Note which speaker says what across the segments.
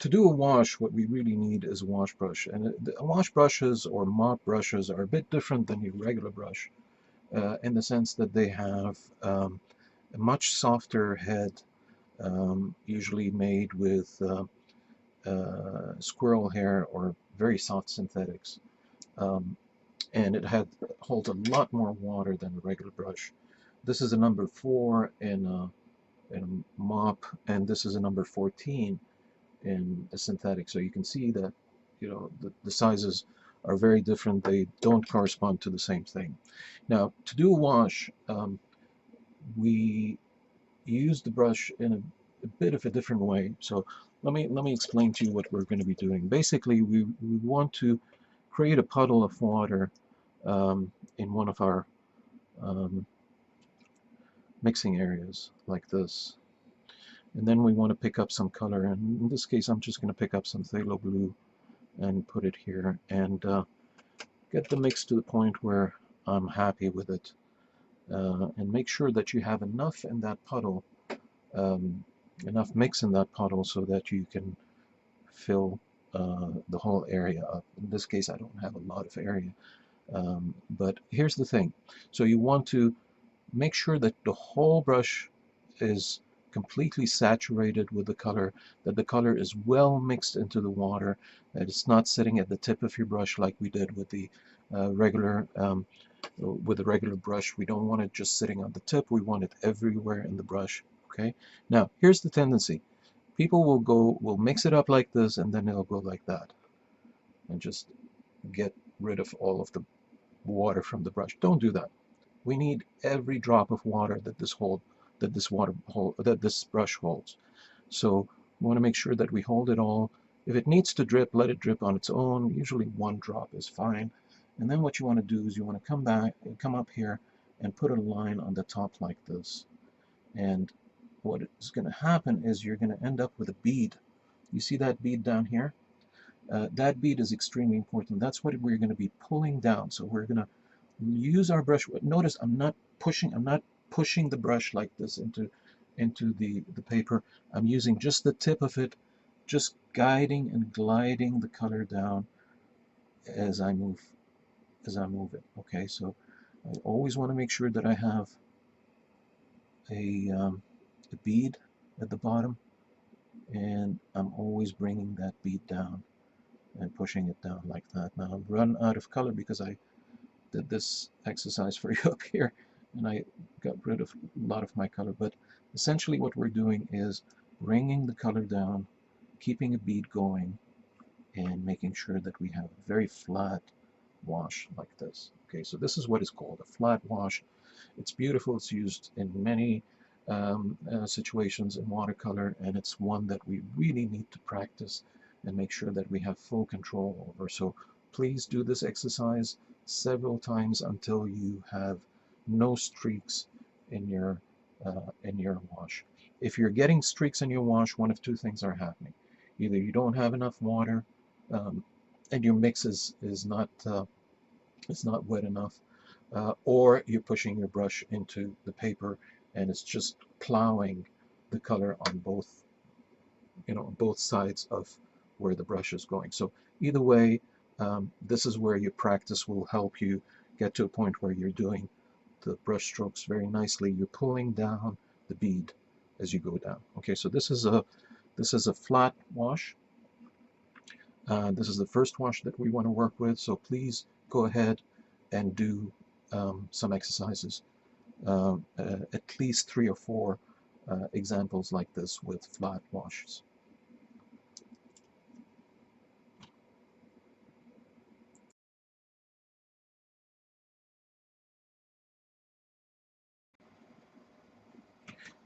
Speaker 1: To do a wash, what we really need is a wash brush. And wash brushes or mop brushes are a bit different than your regular brush in the sense that they have a much softer head, usually made with squirrel hair or very soft synthetics. Um, and holds a lot more water than a regular brush. This is a number 4 in a mop, and this is a number 14 in a synthetic. So you can see that, the sizes are very different. They don't correspond to the same thing. Now, to do a wash, we use the brush in a bit of a different way. So let me explain to you what we're going to be doing. Basically, we want to create a puddle of water in one of our um, mixing areas like this. And then we want to pick up some color, and in this case I'm just going to pick up some phthalo blue and put it here and get the mix to the point where I'm happy with it, and make sure that you have enough in that puddle, um, enough mix in that puddle so that you can fill the whole area up. In this case I don't have a lot of area, but here's the thing. So you want to make sure that the whole brush is completely saturated with the color, that the color is well mixed into the water, that it's not sitting at the tip of your brush like we did with the regular brush. We don't want it just sitting on the tip. We want it everywhere in the brush. Okay. Now here's the tendency. People will mix it up like this, and then they'll go like that, and just get rid of all of the water from the brush. Don't do that. We need every drop of water that this brush holds. So we want to make sure that we hold it all. If it needs to drip, let it drip on its own. Usually one drop is fine. And then what you want to do is you want to come up here and put a line on the top like this. And what is going to happen is you're going to end up with a bead. You see that bead down here? That bead is extremely important. That's what we're going to be pulling down. So we're going to use our brush. Notice I'm not pushing the brush like this into the paper. I'm using just the tip of it, just guiding and gliding the color down as I move it. Okay, so I always want to make sure that I have a bead at the bottom, and I'm always bringing that bead down and pushing it down like that. Now I've run out of color because I did this exercise for you up here and I got rid of a lot of my color, but essentially what we're doing is bringing the color down, keeping a bead going, and making sure that we have a very flat wash like this. Okay, so this is what is called a flat wash. It's beautiful. It's used in many situations in watercolor, and it's one that we really need to practice and make sure that we have full control over. So please do this exercise several times until you have no streaks in your wash. If you're getting streaks in your wash, one of two things are happening. Either you don't have enough water, and your mix is not wet enough, or you're pushing your brush into the paper and it's just plowing the color on both sides of where the brush is going. So either way, this is where your practice will help you get to a point where you're doing the brush strokes very nicely. You're pulling down the bead as you go down. Okay, so this is a flat wash. This is the first wash that we want to work with, so please go ahead and do some exercises, at least 3 or 4 examples like this with flat washes.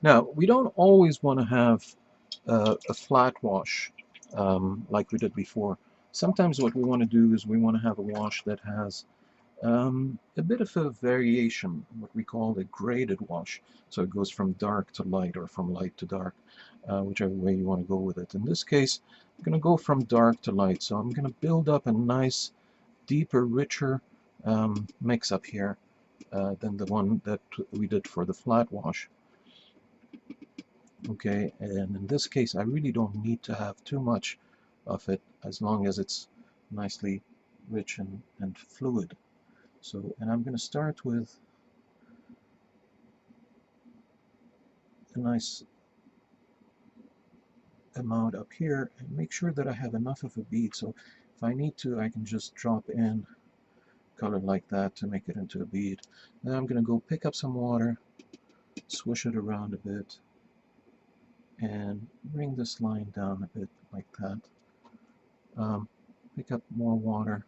Speaker 1: Now, we don't always want to have a flat wash like we did before. Sometimes what we want to do is we want to have a wash that has a bit of a variation, what we call a graded wash. So it goes from dark to light or from light to dark, whichever way you want to go with it. In this case, I'm going to go from dark to light. So I'm going to build up a nice, deeper, richer mix up here than the one that we did for the flat wash. Okay, and in this case I really don't need to have too much of it, as long as it's nicely rich and fluid. So, and I'm going to start with a nice amount up here and make sure that I have enough of a bead. So if I need to, I can just drop in color like that to make it into a bead. Then I'm going to go pick up some water, swish it around a bit, and bring this line down a bit like that. Pick up more water,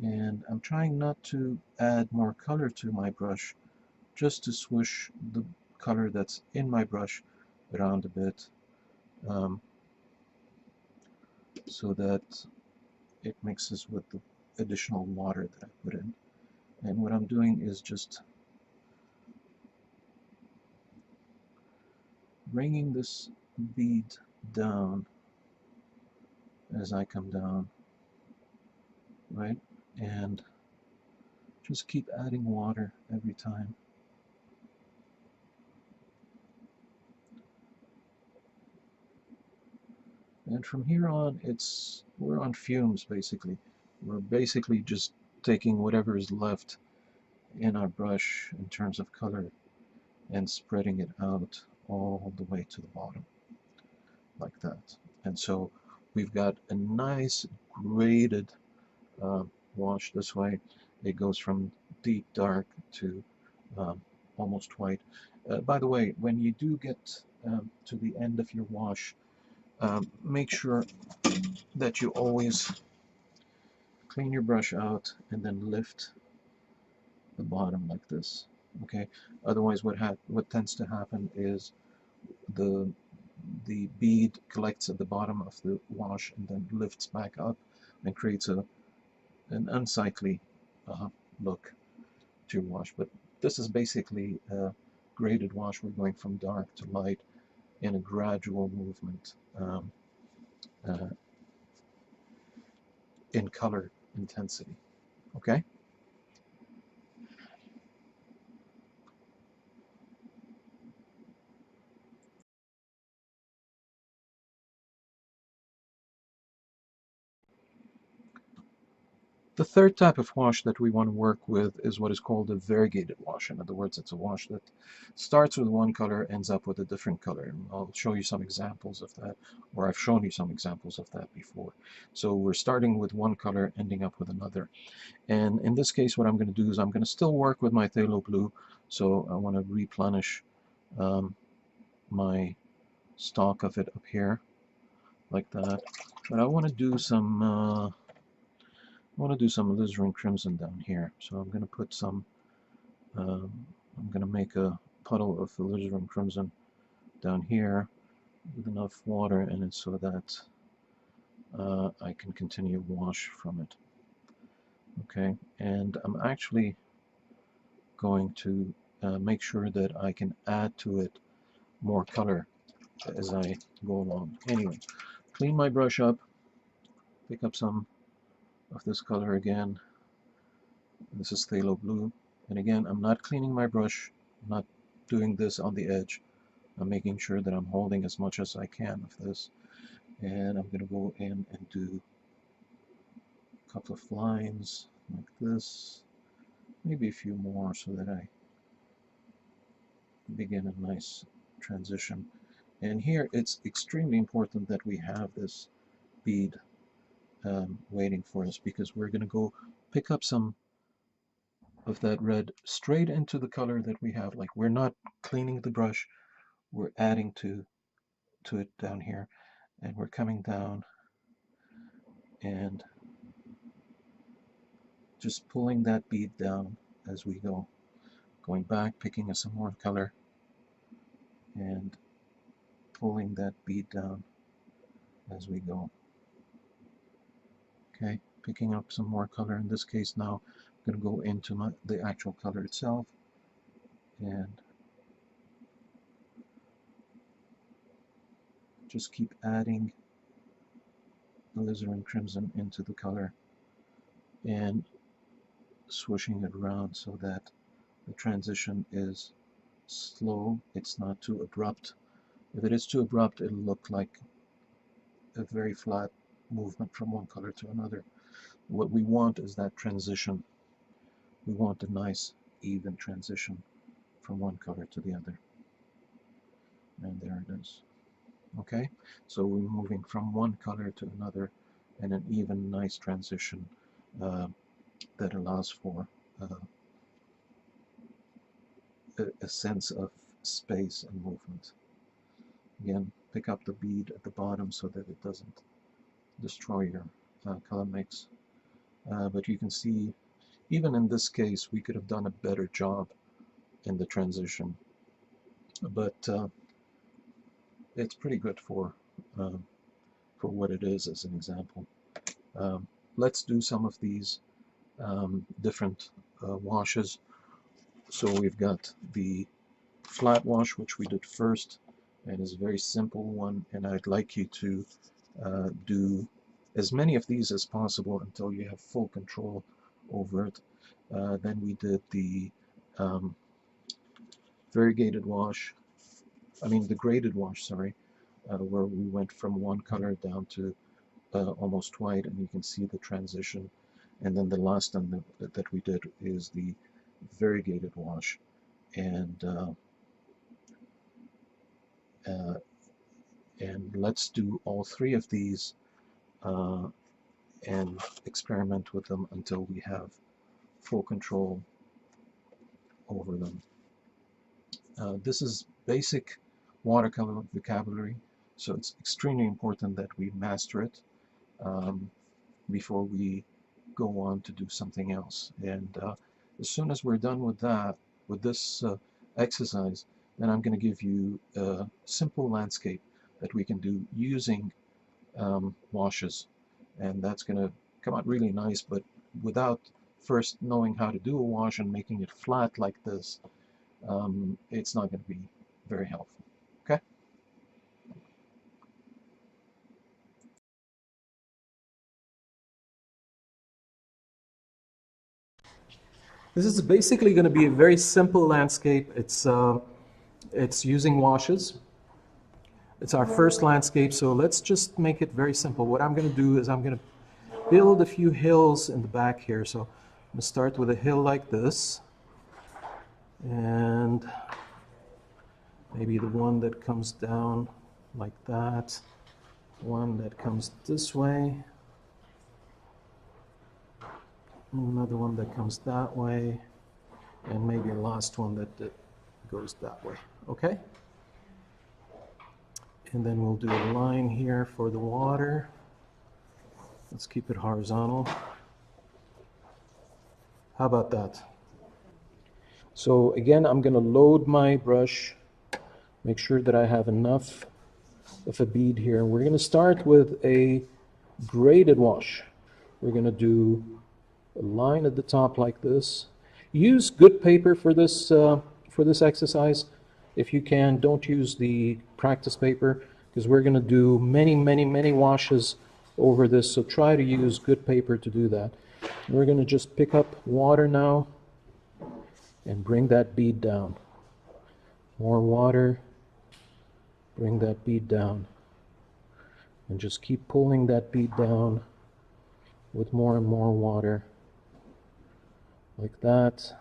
Speaker 1: and I'm trying not to add more color to my brush, just to swish the color that's in my brush around a bit, so that it mixes with the additional water that I put in. And what I'm doing is just bringing this bead down as I come down, right? And just keep adding water every time. And from here on, we're on fumes basically. We're basically just taking whatever is left in our brush in terms of color and spreading it out all the way to the bottom like that. And so we've got a nice graded wash this way. It goes from deep dark to almost white. By the way, when you do get to the end of your wash, make sure that you always clean your brush out and then lift the bottom like this. Okay. Otherwise, what tends to happen is the bead collects at the bottom of the wash and then lifts back up and creates an unsightly look to your wash. But this is basically a graded wash. We're going from dark to light in a gradual movement uh, in color intensity. Okay. The third type of wash that we want to work with is what is called a variegated wash. In other words, it's a wash that starts with one color, ends up with a different color. And I'll show you some examples of that, or I've shown you some examples of that before. So we're starting with one color, ending up with another. And in this case, what I'm going to do is I'm going to still work with my phthalo blue. So I want to replenish my stock of it up here like that. But I want to do some alizarin crimson down here. So I'm going to put some, I'm going to make a puddle of alizarin crimson down here with enough water in it so that I can continue wash from it. Okay, and I'm actually going to make sure that I can add to it more color as I go along. Anyway, clean my brush up, pick up some of this color again. This is phthalo blue. And again, I'm not cleaning my brush, I'm not doing this on the edge. I'm making sure that I'm holding as much as I can of this. And I'm going to go in and do a couple of lines like this, maybe a few more so that I begin a nice transition. And here it's extremely important that we have this bead waiting for us, because we're going to go pick up some of that red straight into the color that we have. Like, we're not cleaning the brush, we're adding to it down here, and we're coming down and just pulling that bead down as we go, going back, picking up some more color and pulling that bead down as we go. Okay, picking up some more color. In this case now I'm going to go into the actual color itself and just keep adding alizarin crimson into the color and swishing it around so that the transition is slow, it's not too abrupt. If it is too abrupt, it'll look like a very flat movement from one color to another. What we want is that transition. We want a nice, even transition from one color to the other. And there it is. Okay, so we're moving from one color to another in an even, nice transition that allows for a sense of space and movement. Again, pick up the bead at the bottom so that it doesn't destroy your color mix. But you can see, even in this case, we could have done a better job in the transition. But it's pretty good for what it is as an example. Let's do some of these different washes. So we've got the flat wash, which we did first, and is a very simple one, and I'd like you to do as many of these as possible until you have full control over it. Then we did the variegated wash, the graded wash, sorry, where we went from one color down to almost white, and you can see the transition. And then the last one that we did is the variegated wash. And let's do all three of these and experiment with them until we have full control over them. This is basic watercolor vocabulary, so it's extremely important that we master it before we go on to do something else. And as soon as we're done with that, with this exercise, then I'm going to give you a simple landscape that we can do using washes, and that's going to come out really nice. But without first knowing how to do a wash and making it flat like this, it's not going to be very helpful. Okay? This is basically going to be a very simple landscape. It's using washes. It's our first landscape, so let's just make it very simple. What I'm going to do is I'm going to build a few hills in the back here. So I'm going to start with a hill like this, and maybe the one that comes down like that, one that comes this way, another one that comes that way, and maybe a last one that goes that way. Okay? And then we'll do a line here for the water. Let's keep it horizontal. How about that? So again, I'm going to load my brush, make sure that I have enough of a bead here. We're going to start with a graded wash. We're going to do a line at the top like this. Use good paper for this exercise. If you can, don't use the practice paper, because we're going to do many washes over this, so try to use good paper to do that. We're going to just pick up water now and bring that bead down. More water, bring that bead down, and just keep pulling that bead down with more and more water, like that.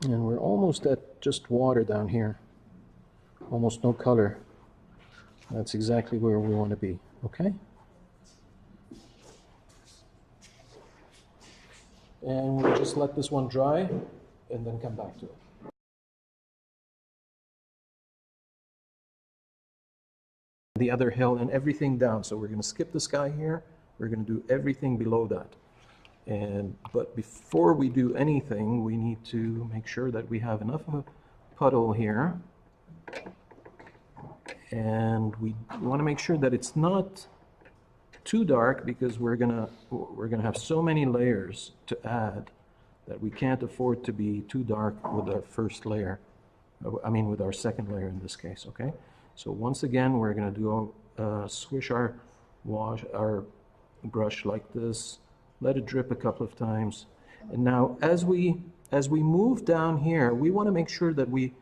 Speaker 1: And we're almost at just water down here. Almost no color. That's exactly where we want to be, okay? And we'll just let this one dry and then come back to it. The other hill and everything down. So we're going to skip this guy here. We're going to do everything below that. But before we do anything, we need to make sure that we have enough of a puddle here. And we want to make sure that it's not too dark because we're gonna have so many layers to add that we can't afford to be too dark with our first layer. I mean, with our second layer in this case. Okay. So once again, we're gonna do swish our brush like this, let it drip a couple of times, and now as we move down here, we want to make sure that we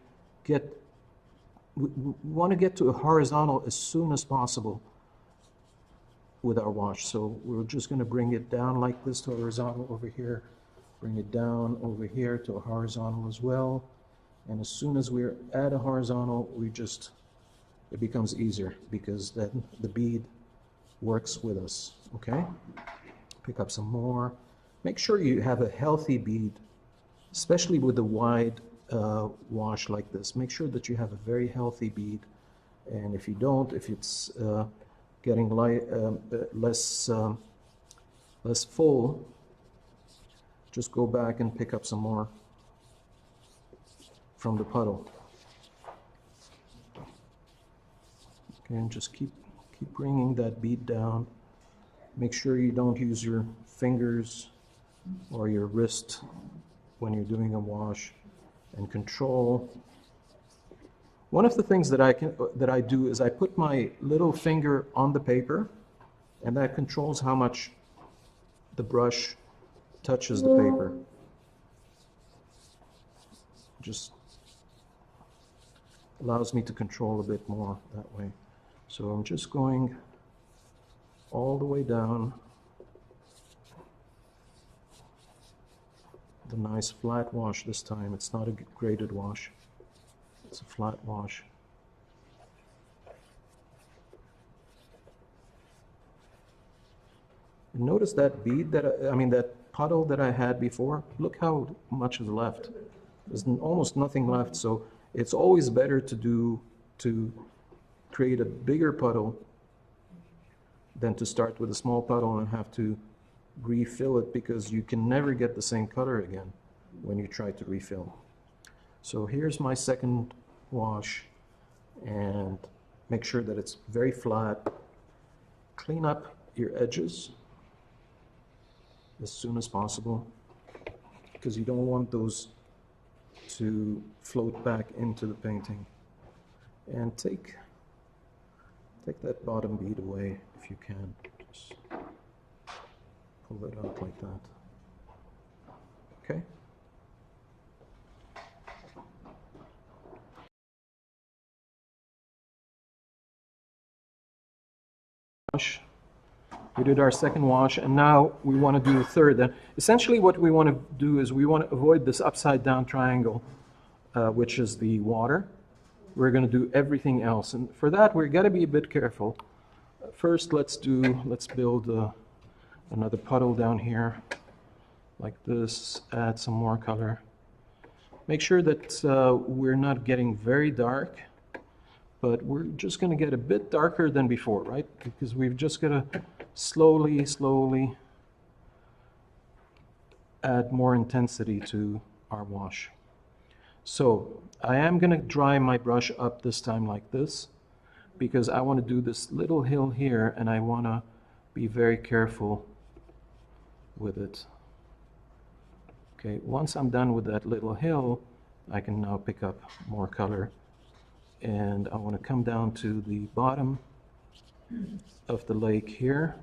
Speaker 1: want to get to a horizontal as soon as possible with our wash. So we're just going to bring it down like this to a horizontal over here, bring it down over here to a horizontal as well, and as soon as we're at a horizontal, it becomes easier because then the bead works with us. Okay, pick up some more. Make sure you have a healthy bead, especially with the wide wash like this. Make sure that you have a very healthy bead, and if you don't, if it's getting less full, just go back and pick up some more from the puddle. Okay, and just keep bringing that bead down. Make sure you don't use your fingers or your wrist when you're doing a wash, and control. One of the things that I do is I put my little finger on the paper, and that controls how much the brush touches the paper. Just allows me to control a bit more that way. So I'm just going all the way down the nice flat wash this time. It's not a graded wash, it's a flat wash. And notice that bead that puddle that I had before. Look how much is left. There's almost nothing left. So it's always better to create a bigger puddle than to start with a small puddle and have to refill it, because you can never get the same color again when you try to refill. So here's my second wash, and make sure that it's very flat. Clean up your edges as soon as possible, because you don't want those to float back into the painting. And take that bottom bead away if you can. Just pull it out like that. Okay? Wash. We did our second wash, and now we want to do a third. And essentially what we want to do is we want to avoid this upside down triangle, which is the water. We're going to do everything else, and for that we've got to be a bit careful. First, let's build another puddle down here like this. Add some more color. Make sure that we're not getting very dark, but we're just going to get a bit darker than before, right? Because we've just got to slowly add more intensity to our wash. So I am going to dry my brush up this time like this, because I want to do this little hill here, and I want to be very careful with it. Okay, once I'm done with that little hill, I can now pick up more color, and I want to come down to the bottom of the lake here.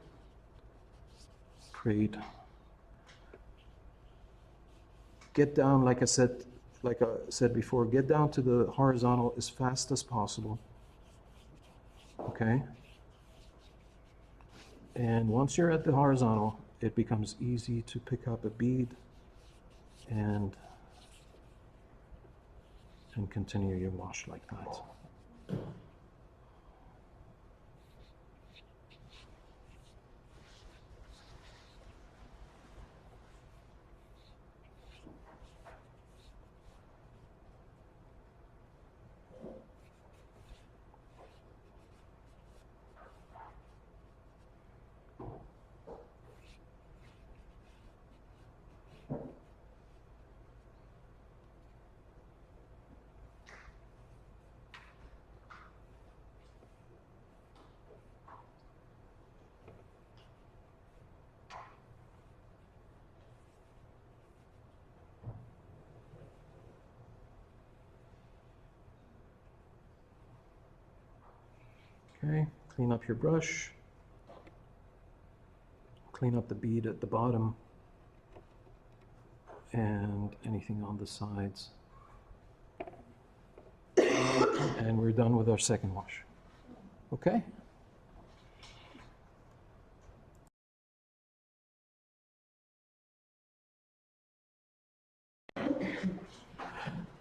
Speaker 1: Get down, like I said before, get down to the horizontal as fast as possible. Okay? And once you're at the horizontal, it becomes easy to pick up a bead and continue your wash like that. Okay, clean up your brush. Clean up the bead at the bottom and anything on the sides. And we're done with our second wash. Okay?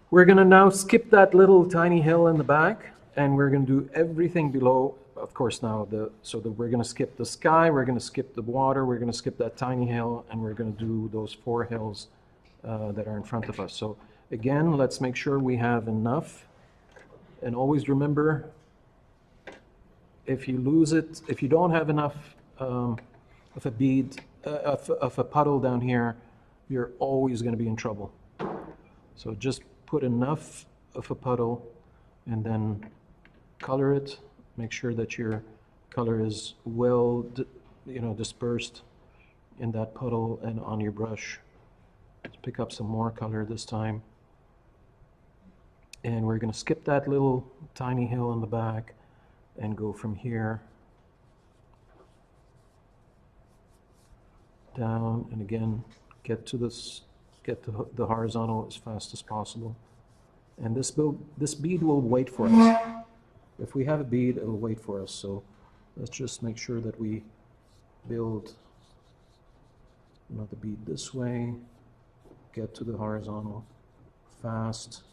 Speaker 1: We're going to now skip that little tiny hill in the back, and we're going to do everything below. Of course, now we're going to skip the sky, we're going to skip the water, we're going to skip that tiny hill, and we're going to do those 4 hills that are in front of us. So again, let's make sure we have enough, and always remember, if you lose it, if you don't have enough of a bead, of a puddle down here, you're always going to be in trouble. So just put enough of a puddle and then color it. Make sure that your color is well, dispersed in that puddle and on your brush. Let's pick up some more color this time. And we're going to skip that little tiny hill in the back and go from here down, and again get to the horizontal as fast as possible. And this bead will wait for us. If we have a bead, it'll wait for us. So let's just make sure that we build another bead this way, get to the horizontal fast.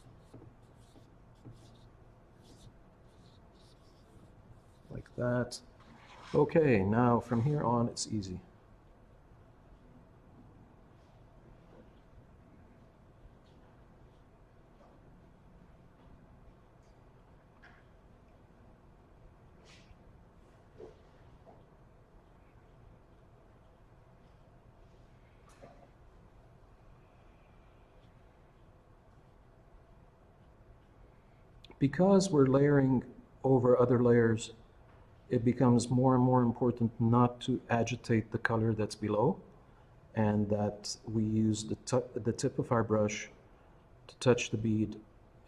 Speaker 1: Like that. Okay, now from here on it's easy. Because we're layering over other layers, it becomes more and more important not to agitate the color that's below, and that we use the tip of our brush to touch the bead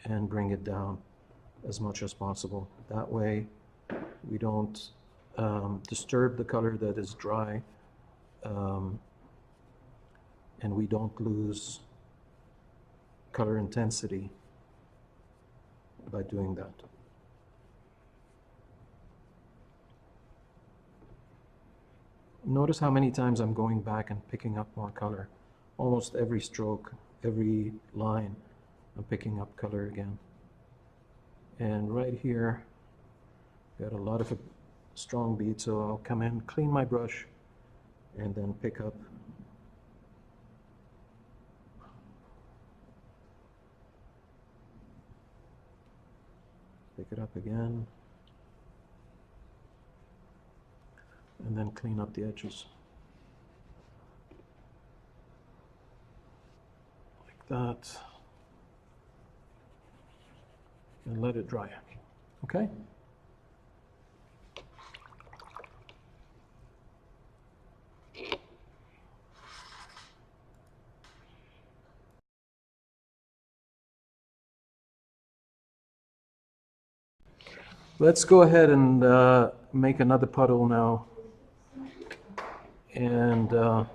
Speaker 1: and bring it down as much as possible. That way we don't disturb the color that is dry, and we don't lose color intensity by doing that. Notice how many times I'm going back and picking up more color. Almost every stroke, every line, I'm picking up color again. And right here, got a lot of a strong bead, so I'll come in, clean my brush, and then pick up. Pick it up again. And then clean up the edges. Like that. And let it dry. Okay? Let's go ahead and make another puddle now, and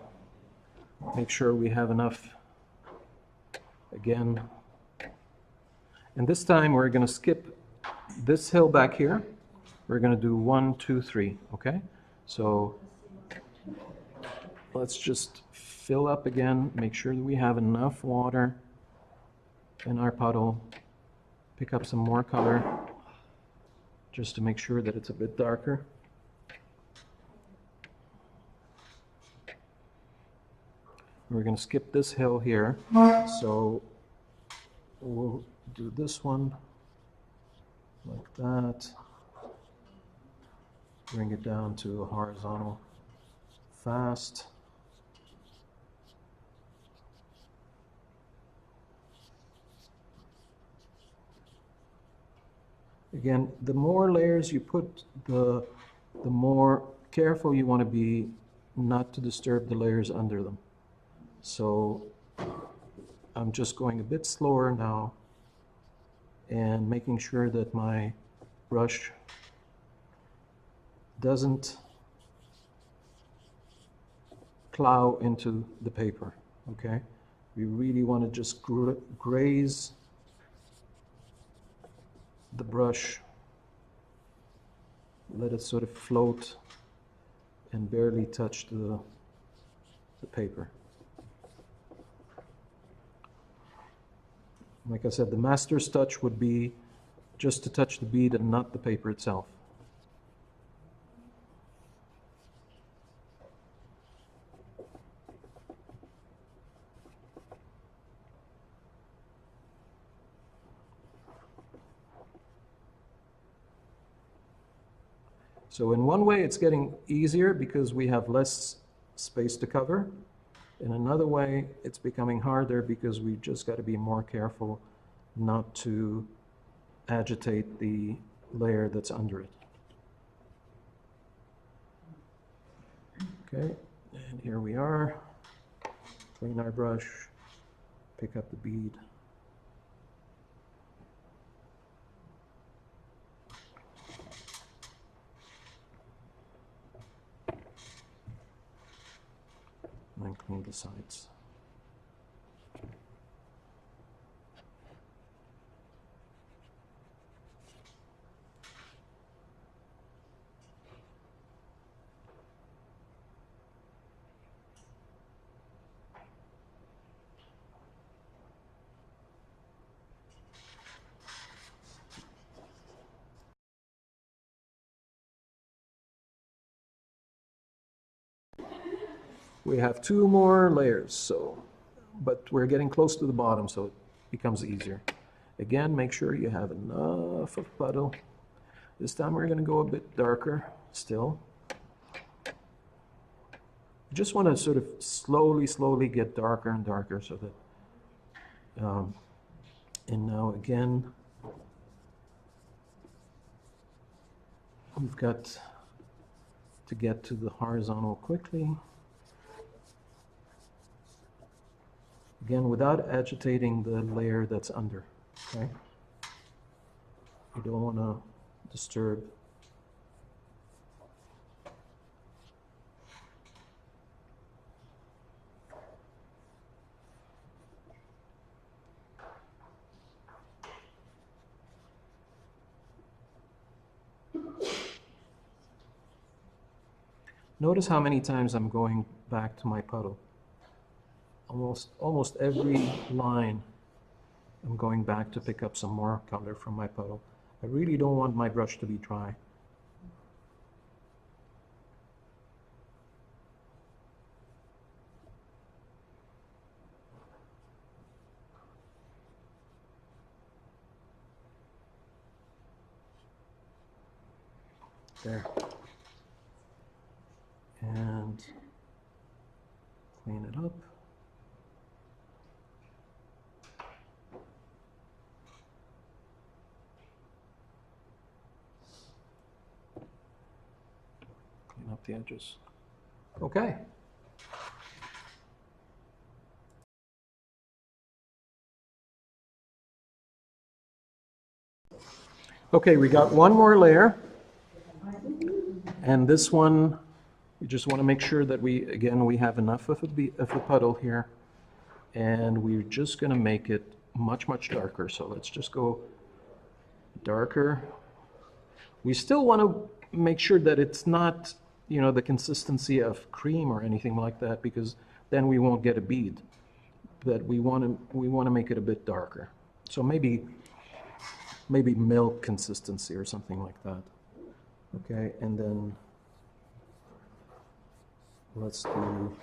Speaker 1: make sure we have enough again. And this time we're going to skip this hill back here. We're going to do 1, 2, 3, okay? So let's just fill up again, make sure that we have enough water in our puddle. Pick up some more color, just to make sure that it's a bit darker. We're going to skip this hill here, so we'll do this one like that. Bring it down to a horizontal fast. Again, the more layers you put, the more careful you want to be not to disturb the layers under them. So I'm just going a bit slower now and making sure that my brush doesn't plow into the paper, okay? We really want to just graze the brush, let it sort of float and barely touch the paper. Like I said, the master's touch would be just to touch the bead and not the paper itself. So in one way it's getting easier because we have less space to cover. In another way it's becoming harder because we just got to be more careful not to agitate the layer that's under it. Okay, and here we are. Clean our brush, pick up the bead. And clean the sides. We have 2 more layers, so, but we're getting close to the bottom, so it becomes easier. Again, make sure you have enough of puddle. This time we're going to go a bit darker still. You just want to sort of slowly get darker and darker so that, and now again, we've got to get to the horizontal quickly. Again, without agitating the layer that's under, okay? You don't want to disturb. Notice how many times I'm going back to my puddle. Almost every line I'm going back to pick up some more color from my puddle. I really don't want my brush to be dry. There. And clean it up. Clean up the edges. Okay. Okay, we got one more layer. And this one, we just want to make sure that we have enough of a puddle here. And we're just going to make it much darker. So let's just go darker. We still want to make sure that it's not, you know, the consistency of cream or anything like that, because then we won't get a bead. But we want to make it a bit darker. So maybe milk consistency or something like that. Okay, and then let's do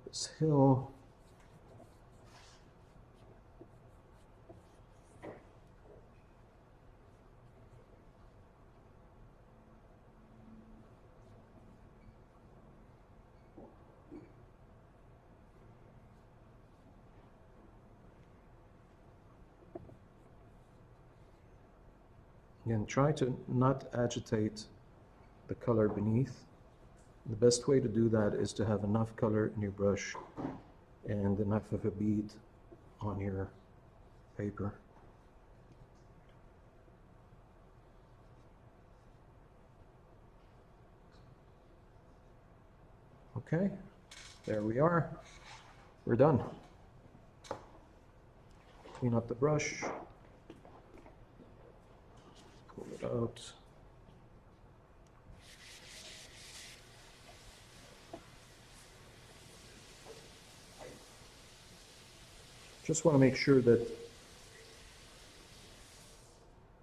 Speaker 1: this hill. Again, try to not agitate the color beneath. The best way to do that is to have enough color in your brush and enough of a bead on your paper. Okay, there we are. We're done. Clean up the brush. Pull it out. Just want to make sure that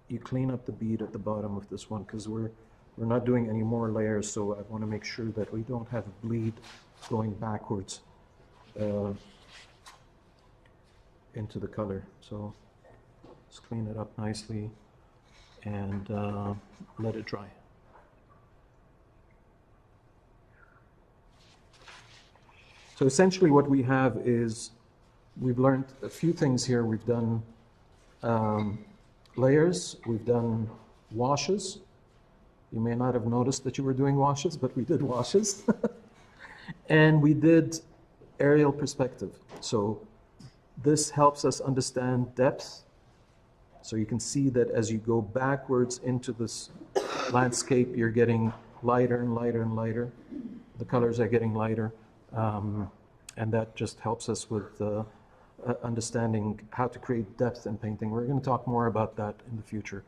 Speaker 1: you clean up the bead at the bottom of this one, because we're not doing any more layers, so I want to make sure that we don't have a bleed going backwards into the color. So let's clean it up nicely and let it dry. So essentially what we have is, we've learned a few things here. We've done layers, we've done washes. You may not have noticed that you were doing washes, but we did washes. And we did aerial perspective. So this helps us understand depth. So you can see that as you go backwards into this landscape, you're getting lighter and lighter and lighter. The colors are getting lighter. And that just helps us with understanding how to create depth in painting. We're going to talk more about that in the future.